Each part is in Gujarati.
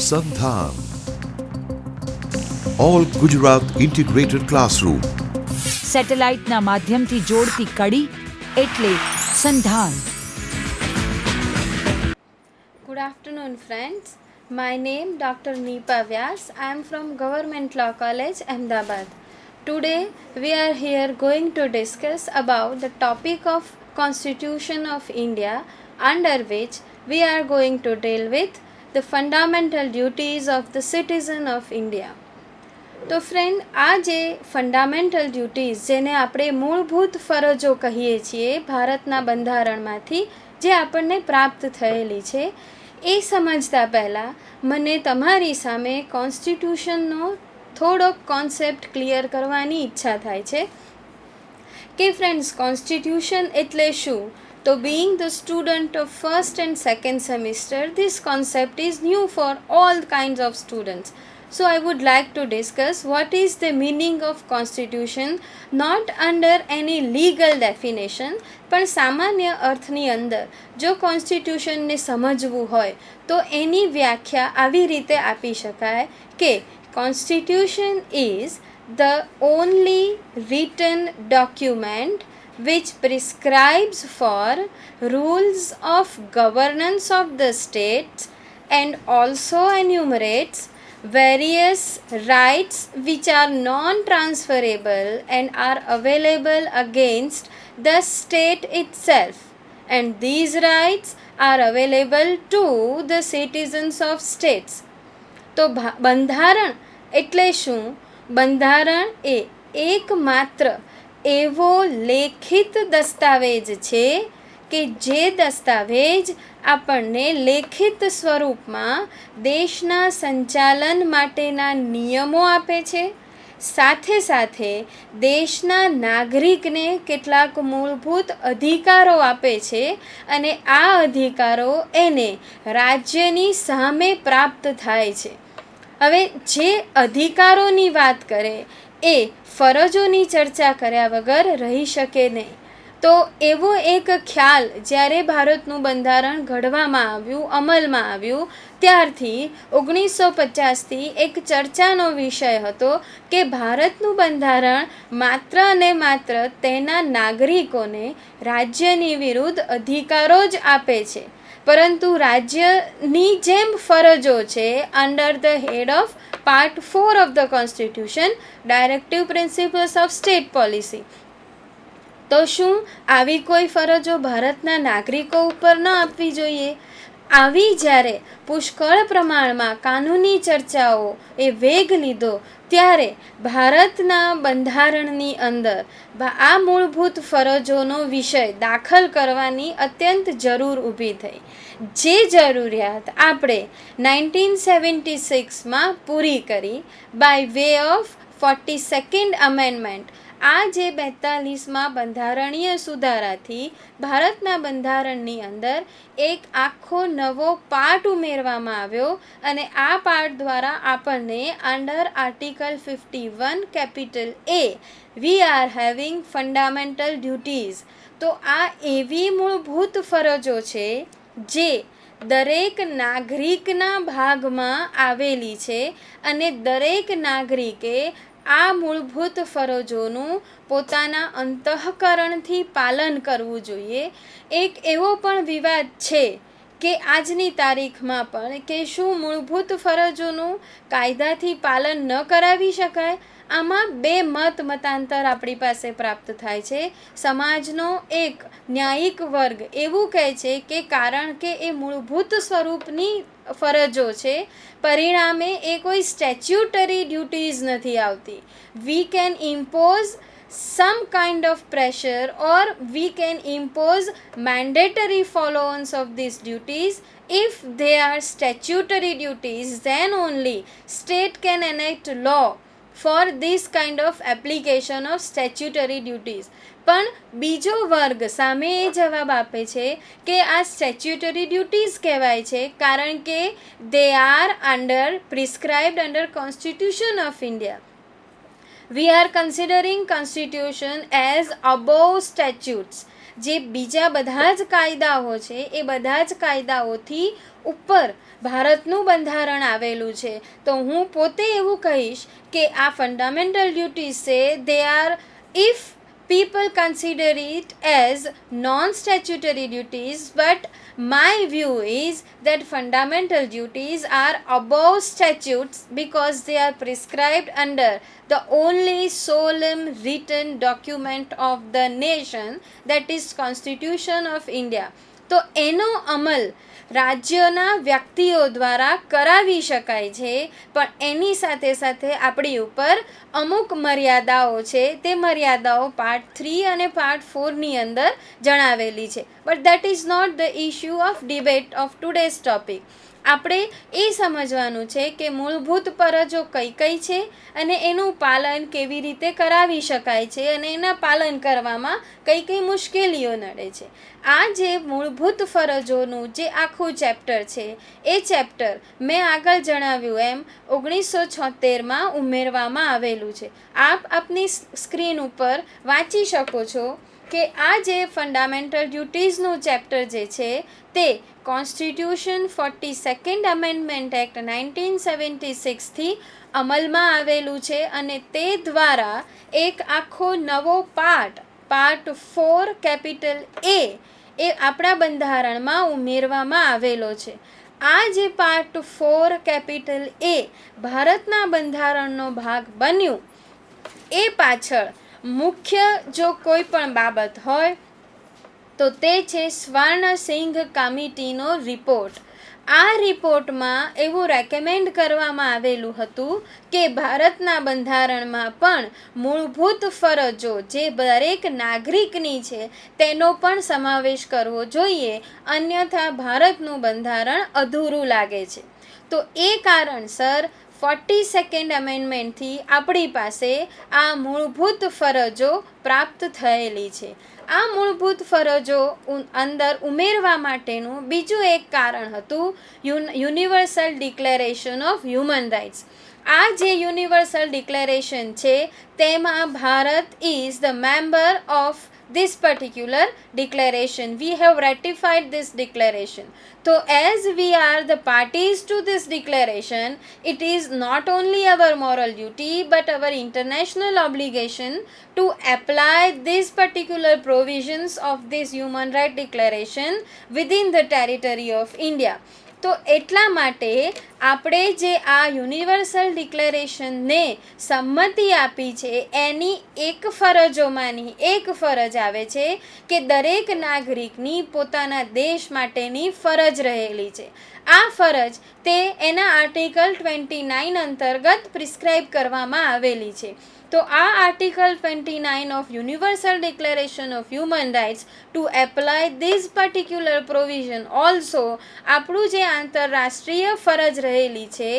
સંધાન ઓલ ગુજરાત ઇન્ટિગ્રેટેડ ક્લાસરૂમ સેટેલાઇટના માધ્યમથી જોડતી કડી એટલે સંધાન. Good afternoon, friends. My name Dr. Neepa Vyas. I am from Government Law College, Ahmedabad. Today we are here going to discuss about the topic of Constitution of India, under which we are going to deal with the fundamental duties of the citizen of India. તો ફ્રેન્ડ, આ જે ફંડામેન્ટલ ડ્યુટીઝ જેને આપણે મૂળભૂત ફરજો કહીએ છીએ ભારતના બંધારણમાંથી જે આપણને પ્રાપ્ત થયેલી છે, એ સમજતા પહેલાં મને તમારી સામે કોન્સ્ટિટ્યુશનનો થોડોક કોન્સેપ્ટ ક્લિયર કરવાની ઈચ્છા થાય છે કે ફ્રેન્ડ્સ, કોન્સ્ટિટ્યુશન એટલે શું? તો being the student of first and second semester, this concept is new for all kinds of students. So I would like to discuss what is the meaning of constitution, not under any legal definition, પણ સામાન્ય અર્થની અંદર જો કોન્સ્ટિટ્યુશનને સમજવું હોય તો એની વ્યાખ્યા આવી રીતે આપી શકાય કે constitution is the only written document which prescribes for rules of governance of the states and also enumerates various rights which are non-transferable and are available against the state itself, and these rights are available to the citizens of states. તો બંધારણ એટલે શું? બંધારણ એ એકમાત્ર એવો લેખિત દસ્તાવેજ છે કે જે દસ્તાવેજ આપણને લેખિત સ્વરૂપમાં દેશના સંચાલન માટેના નિયમો આપે છે, સાથે સાથે દેશના નાગરિકને કેટલાક મૂળભૂત અધિકારો આપે છે અને આ અધિકારો એને રાજ્યની સામે પ્રાપ્ત થાય છે. હવે જે અધિકારોની વાત કરે એ ફરજોની ચર્ચા કર્યા વગર રહી શકે નહીં. તો એવો એક ખ્યાલ જ્યારે ભારતનું બંધારણ ઘડવામાં આવ્યું, અમલમાં આવ્યું, ત્યારથી 1950થી એક ચર્ચાનો વિષય હતો કે ભારતનું બંધારણ માત્ર અને માત્ર તેના નાગરિકોને રાજ્યની વિરુદ્ધ અધિકારો જ આપે છે, પરંતુ રાજ્યની જેમ ફરજો છે under the head of part 4 of the constitution, directive principles of state policy. તો શું આવી કોઈ ફરજો ભારતના નાગરિકો ઉપર ન આપવી જોઈએ? આવી જ્યારે પુષ્કળ પ્રમાણમાં કાનૂની ચર્ચાઓ એ વેગ લીધો ત્યારે ભારતના બંધારણની અંદર આ મૂળભૂત ફરજોનો વિષય દાખલ કરવાની અત્યંત જરૂર ઊભી થઈ. જે જરૂરિયાત આપણે 1976માં પૂરી કરી by way of 42nd amendment. આ જે 42માં બંધારણીય સુધારાથી ભારતના બંધારણની અંદર એક આખો નવો પાર્ટ ઉમેરવામાં આવ્યો અને આ પાર્ટ દ્વારા આપણને under article 51 capital A we are having fundamental duties. તો આ એવી મૂળભૂત ફરજો છે જે દરેક નાગરિકના ભાગમાં આવેલી છે અને દરેક નાગરિકે આ મૂળભૂત ફરજોનું પોતાના અંતઃકરણથી પાલન કરવું જોઈએ. એક એવો પણ વિવાદ છે કે આજની તારીખમાં પણ કે શું મૂળભૂત ફરજોનું કાયદાથી પાલન ન કરાવી શકાય? આમાં બે મતાંતર આપણી પાસે પ્રાપ્ત થાય છે. સમાજનો એક ન્યાયિક વર્ગ એવું કહે છે કે કારણ કે એ મૂળભૂત સ્વરૂપની ફરજો છે, પરિણામે એ કોઈ સ્ટેચ્યુટરી ડ્યુટીઝ નથી આવતી. We can impose some kind of pressure or we can impose mandatory follow-ons of these duties. If they are statutory duties, then only state can enact law for this kind of application of statutory duties. પણ બીજો વર્ગ સામે એ જવાબ આપે છે કે આ સ્ટેચ્યુટરી ડ્યુટીઝ કહેવાય છે કારણ કે they are prescribed under Constitution of India. We are considering constitution as above statutes. જે બીજા બધા જ કાયદાઓ છે એ બધા જ કાયદાઓથી ઉપર ભારતનું બંધારણ આવેલું છે. તો હું પોતે એવું કહીશ કે આ ફંડામેન્ટલ ડ્યુટીઝ છે they are, if people consider it as non-statutory duties, but my view is that fundamental duties are above statutes because they are prescribed under the only solemn written document of the nation, that is Constitution of India. તો એનો અમલ રાજ્યના વ્યક્તિઓ દ્વારા કરાવી શકાય છે, પણ એની સાથે સાથે આપણી ઉપર અમુક મર્યાદાઓ છે. તે મર્યાદાઓ પાર્ટ 3 અને પાર્ટ 4ની અંદર જણાવેલી છે. But that is not the issue of debate of today's topic. આપણે એ સમજવાનું છે કે મૂળભૂત ફરજો કઈ કઈ છે અને એનું પાલન કેવી રીતે કરાવી શકાય છે અને એના પાલન કરવામાં કઈ કઈ મુશ્કેલીઓ નડે છે. આ જે મૂળભૂત ફરજોનું જે આખું ચેપ્ટર છે એ ચેપ્ટર મેં આગળ જણાવ્યું એમ 1976માં ઉમેરવામાં આવેલું છે. આપ આપની સ્ક્રીન ઉપર વાંચી શકો છો કે આ જે ફંડામેન્ટલ ડ્યુટીઝનું ચેપ્ટર જે છે તે કોન્સ્ટિટ્યુશન 42nd અમેન્ડમેન્ટ એક્ટ 1976થી અમલમાં આવેલું છે અને તે દ્વારા એક આખો નવો પાર્ટ 4 કેપિટલ એ આપણા બંધારણમાં ઉમેરવામાં આવેલો છે. આ જે પાર્ટ 4 કેપિટલ એ ભારતના બંધારણનો ભાગ બન્યું એ પાછળ મુખ્ય જો કોઈ પણ બાબત હોય તો તે છે સ્વર્ણસિંઘ કમિટીનો રિપોર્ટ. આ રિપોર્ટમાં એવું રેકમેન્ડ કરવામાં આવેલું હતું કે ભારતના બંધારણમાં પણ મૂળભૂત ફરજો જે દરેક નાગરિકની છે તેનો પણ સમાવેશ કરવો જોઈએ, અન્યથા ભારતનું બંધારણ અધૂરું લાગે છે. તો એ કારણસર 42nd અમેન્ડમેન્ટથી આપણી પાસે આ મૂળભૂત ફરજો પ્રાપ્ત થયેલી છે. આ મૂળભૂત ફરજો અંદર ઉમેરવા માટેનું બીજું એક કારણ હતું universal declaration of human rights. આ જે યુનિવર્સલ ડિક્લેરેશન છે તેમાં Bharat is the member of this particular declaration. We have ratified this declaration. So as we are the parties to this declaration, it is not only our moral duty but our international obligation to apply these particular provisions of this human right declaration within the territory of India. તો એટલા માટે આપણે જે આ યુનિવર્સલ ડિક્લેરેશનને સંમતિ આપી છે એની એક ફરજોમાંની એક ફરજ આવે છે કે દરેક નાગરિકની પોતાના દેશ માટેની ફરજ રહેલી છે. આ ફરજ તે એના આર્ટિકલ 29 અંતર્ગત પ્રિસ્ક્રાઇબ કરવામાં આવેલી છે. તો આ article 29 of universal declaration of human rights to apply this particular provision also આપણું જે આંતરરાષ્ટ્રીય ફરજ રહેલી છે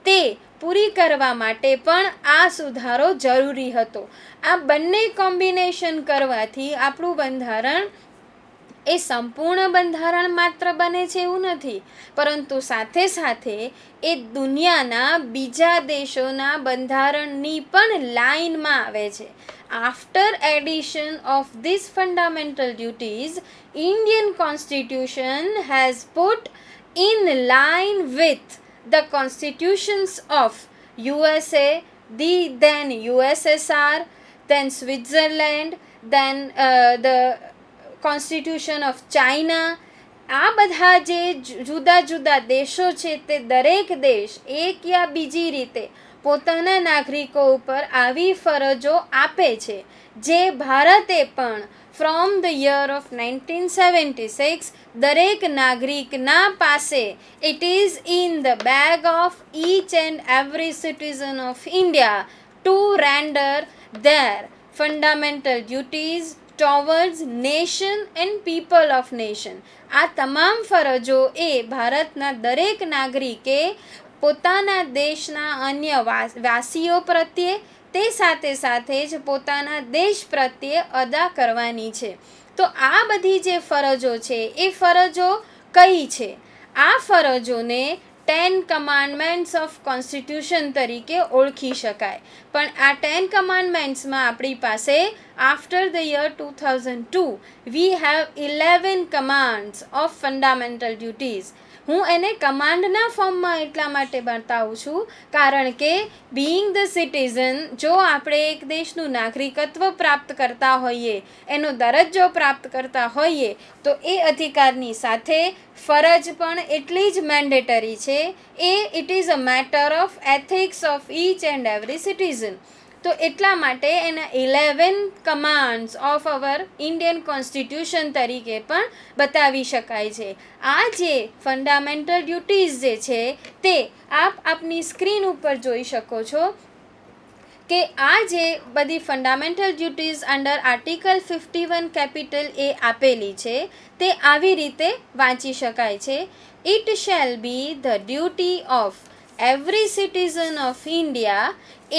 તે પૂરી કરવા માટે પણ આ સુધારો જરૂરી હતો. આ બંને કોમ્બિનેશન કરવાથી આપણું બંધારણ એ સંપૂર્ણ બંધારણ માત્ર બને છે એવું નથી, પરંતુ સાથે સાથે એ દુનિયાના બીજા દેશોના બંધારણની પણ લાઇનમાં આવે છે. After addition of these fundamental duties, Indian Constitution has put in line with the constitutions of USA, then USSR, then Switzerland, then the constitution of China. આ બધા જે જુદા જુદા દેશો છે તે દરેક દેશ એક યા બીજી રીતે પોતાના નાગરિકો ઉપર આવી ફરજો આપે છે, જે ભારતે પણ ફ્રોમ ધ યર ઓફ 1976 દરેક નાગરિકના પાસે it is in the bag of each and every citizen of India to render their fundamental duties towards nation and people of nation. આ તમામ ફરજો એ ભારતના દરેક નાગરિકે પોતાના દેશના અન્ય વાસીઓ પ્રત્યે તે સાથે સાથે જ પોતાના દેશ પ્રત્યે અદા કરવાની છે. તો આ બધી જે ફરજો છે એ ફરજો કઈ છે? આ ફરજોને 10 કમાન્ડમેન્ટ્સ ઓફ કોન્સ્ટિટ્યુશન તરીકે ઓળખી શકાય. પણ આ 10 કમાન્ડમેન્ટ્સમાં આપણી પાસે after the year 2002 we have 11 commands of fundamental duties. હું એને કમાન્ડના ફોર્મમાં એટલા માટે બતાવું છું કારણ કે બિઈંગ ધ સિટીઝન, જો આપણે એક દેશનું નાગરિકત્વ પ્રાપ્ત કરતા હોઈએ, એનો દરજ્જો પ્રાપ્ત કરતા હોઈએ, તો એ અધિકારની સાથે ફરજ પણ એટલી જ મેન્ડેટરી છે. It is a matter of ethics of each and every citizen. તો એટલા માટે એના 11 commands of our Indian constitution તરીકે પણ બતાવી શકાય છે. આ જે ફંડામેન્ટલ ડ્યુટીઝ જે છે તે આપની સ્ક્રીન ઉપર જોઈ શકો છો કે આ જે બધી fundamental duties under article 51 capital A આપેલી છે તે આવી રીતે વાંચી શકાય છે. It shall be the duty of every citizen of India,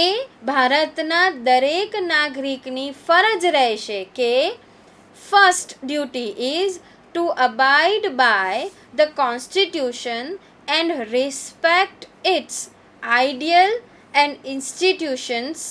એ ભારતના દરેક નાગરિકની ફરજ રહેશે કે first duty is to abide by the constitution and respect its ideal and institutions,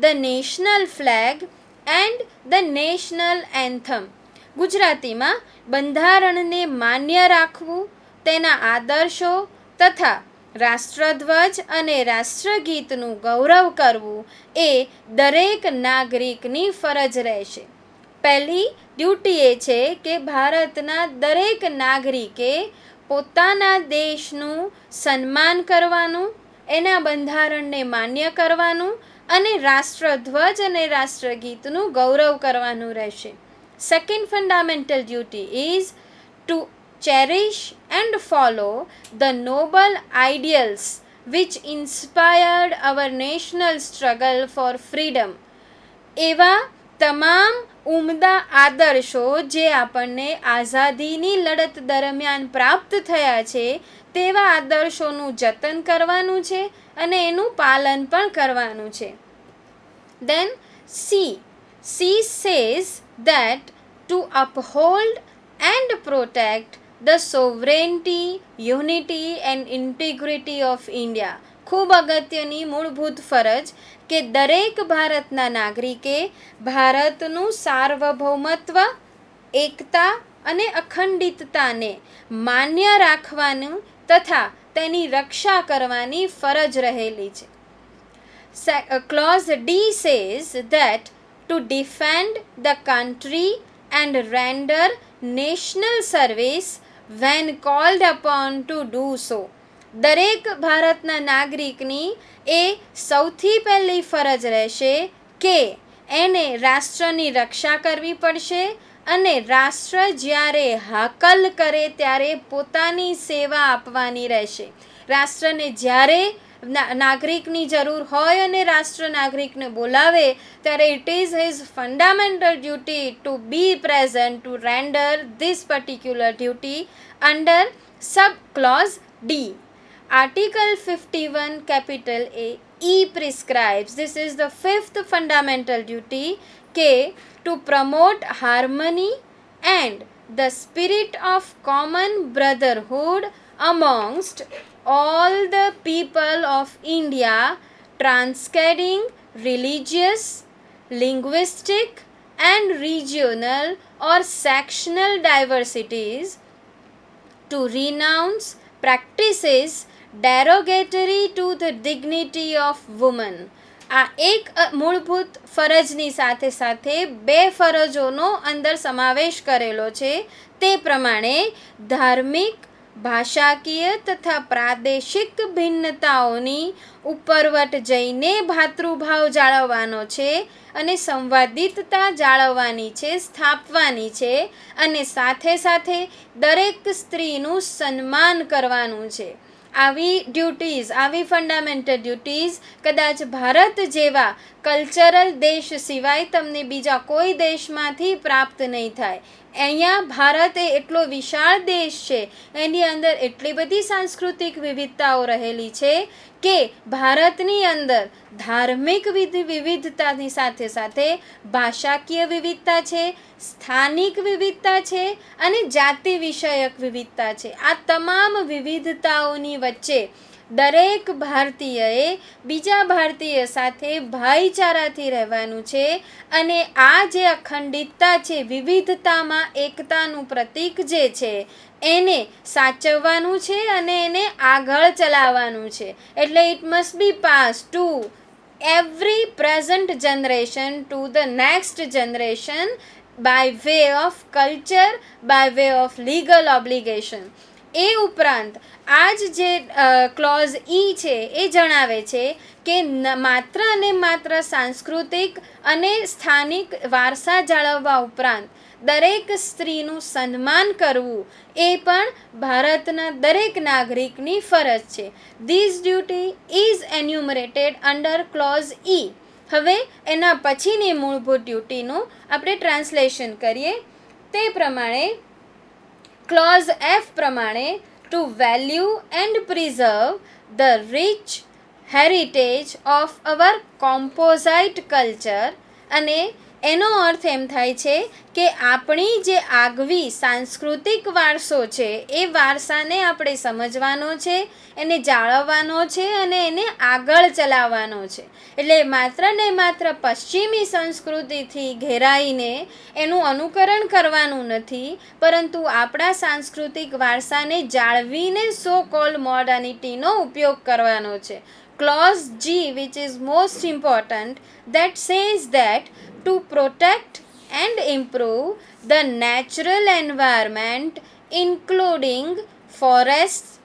the national flag and the national anthem. ગુજરાતીમાં બંધારણને માન્ય રાખવું, તેના આદર્શો તથા રાષ્ટ્રધ્વજ અને રાષ્ટ્રગીતનું ગૌરવ કરવું એ દરેક નાગરિકની ફરજ રહેશે. પહેલી ડ્યુટી એ છે કે ભારતના દરેક નાગરિકે પોતાના દેશનું સન્માન કરવાનું, એના બંધારણને માન્ય કરવાનું અને રાષ્ટ્રધ્વજ અને રાષ્ટ્રગીતનું ગૌરવ કરવાનું રહેશે. Second fundamental duty is to cherish and follow the noble ideals which inspired our national struggle for freedom. એવા તમામ ઉમદા આદર્શો જે આપણને આઝાદીની લડત દરમિયાન પ્રાપ્ત થયા છે તેવા આદર્શોનું જતન કરવાનું છે અને એનું પાલન પણ કરવાનું છે. Then C says that to uphold and protect the sovereignty, unity and integrity of India. ખૂબ અગત્યની મૂળભૂત ફરજ કે દરેક ભારતના નાગરિકે ભારતનું સાર્વભૌમત્વ, એકતા અને અખંડિતતાને માન્ય રાખવાનું તથા તેની રક્ષા કરવાની ફરજ રહેલી છે. Clause D says that to defend the country and render national service when called upon to do so. દરેક ભારતના નાગરિકની એ સૌથી પહેલી ફરજ રહેશે કે એને રાષ્ટ્રની રક્ષા કરવી પડશે અને રાષ્ટ્ર જ્યારે હાકલ કરે ત્યારે પોતાની સેવા આપવાની રહેશે. રાષ્ટ્રને જ્યારે નાગરિકની જરૂર હોય અને રાષ્ટ્ર નાગરિકને બોલાવે ત્યારે it is his fundamental duty to be present to render this particular duty under sub clause D. Article 51 capital A E prescribes, this is the fifth fundamental duty, કે to promote harmony and the spirit of common brotherhood amongst all the people of India, transcending religious, linguistic and regional or sectional diversities, to renounce practices derogatory to the dignity of woman. આ એક મૂળભૂત ફરજની સાથે સાથે બે ફરજોનો અંદર સમાવેશ કરેલો છે. તે પ્રમાણે ધાર્મિક, ભાષાકીય તથા પ્રાદેશિક ભિન્નતાઓની ઉપરવટ જઈને ભાતૃભાવ જાળવવાનો છે અને સંવાદિતતા જાળવવાની છે, સ્થાપવાની છે અને સાથે સાથે દરેક સ્ત્રીનું સન્માન કરવાનું છે. આવી ડ્યુટીઝ, આવી ફંડામેન્ટલ ડ્યુટીઝ કદાચ ભારત જેવા કલ્ચરલ દેશ સિવાય તમને બીજા કોઈ દેશમાંથી પ્રાપ્ત નહીં થાય. અહીંયા ભારત એ એટલો વિશાળ દેશ છે, એની અંદર એટલી બધી સાંસ્કૃતિક વિવિધતાઓ રહેલી છે કે ભારતની અંદર ધાર્મિક વિવિધતાની સાથે સાથે ભાષાકીય વિવિધતા છે, સ્થાનિક વિવિધતા છે અને જાતિ વિષયક વિવિધતા છે. આ તમામ વિવિધતાઓની વચ્ચે દરેક ભારતીયએ બીજા ભારતીય સાથે ભાઈચારાથી રહેવાનું છે અને આ જે અખંડિતતા છે, વિવિધતામાં એકતાનું પ્રતીક જે છે એને સાચવવાનું છે અને એને આગળ ચલાવવાનું છે. એટલે it must be pass to every present generation to the next generation by way of culture, by way of legal obligation. એ ઉપરાંત આ જ જે ક્લોઝ ઈ છે એ જણાવે છે કે માત્ર અને માત્ર સાંસ્કૃતિક અને સ્થાનિક વારસા જાળવવા ઉપરાંત દરેક સ્ત્રીનું સન્માન કરવું એ પણ ભારતના દરેક નાગરિકની ફરજ છે. This duty is enumerated under clause E. હવે એના પછીની મૂળભૂત ડ્યુટીનું આપણે ટ્રાન્સલેશન કરીએ. તે પ્રમાણે ક્લોઝ એફ પ્રમાણે to value and preserve the rich heritage of our composite culture. અને એનો અર્થ એમ થાય છે કે આપણી જે આગવી સાંસ્કૃતિક વારસો છે એ વારસાને આપણે સમજવાનો છે, એને જાળવવાનો છે અને એને આગળ ચલાવવાનો છે. એટલે માત્ર ને માત્ર પશ્ચિમી સંસ્કૃતિથી ઘેરાઈને એનું અનુકરણ કરવાનું નથી, પરંતુ આપણા સાંસ્કૃતિક વારસાને જાળવીને સો કોલ્ડ મોડર્નિટીનો ઉપયોગ કરવાનો છે. Clause G, which is most important, that says that to protect and improve the natural environment including forests,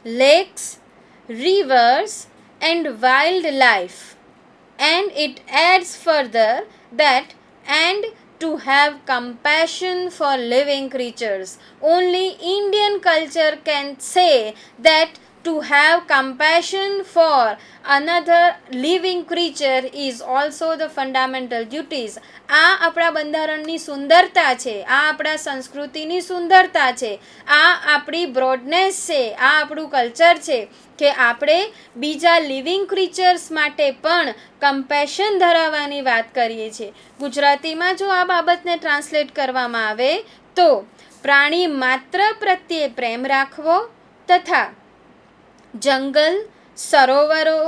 lakes, rivers and wildlife. And it adds further that and to have compassion for living creatures. Only Indian culture can say that to have compassion for another living creature is also the fundamental duties. આ આપણા બંધારણની સુંદરતા છે, આ આપણા સંસ્કૃતિની સુંદરતા છે, આ આપણી બ્રોડનેસ છે, આ આપણું કલ્ચર છે કે આપણે બીજા લિવિંગ ક્રીચર્સ માટે પણ કમ્પેશન ધરાવવાની વાત કરીએ છીએ. ગુજરાતીમાં જો આ બાબતને ટ્રાન્સલેટ કરવામાં આવે તો પ્રાણી માત્ર પ્રત્યે પ્રેમ રાખવો તથા જંગલ, સરોવરો,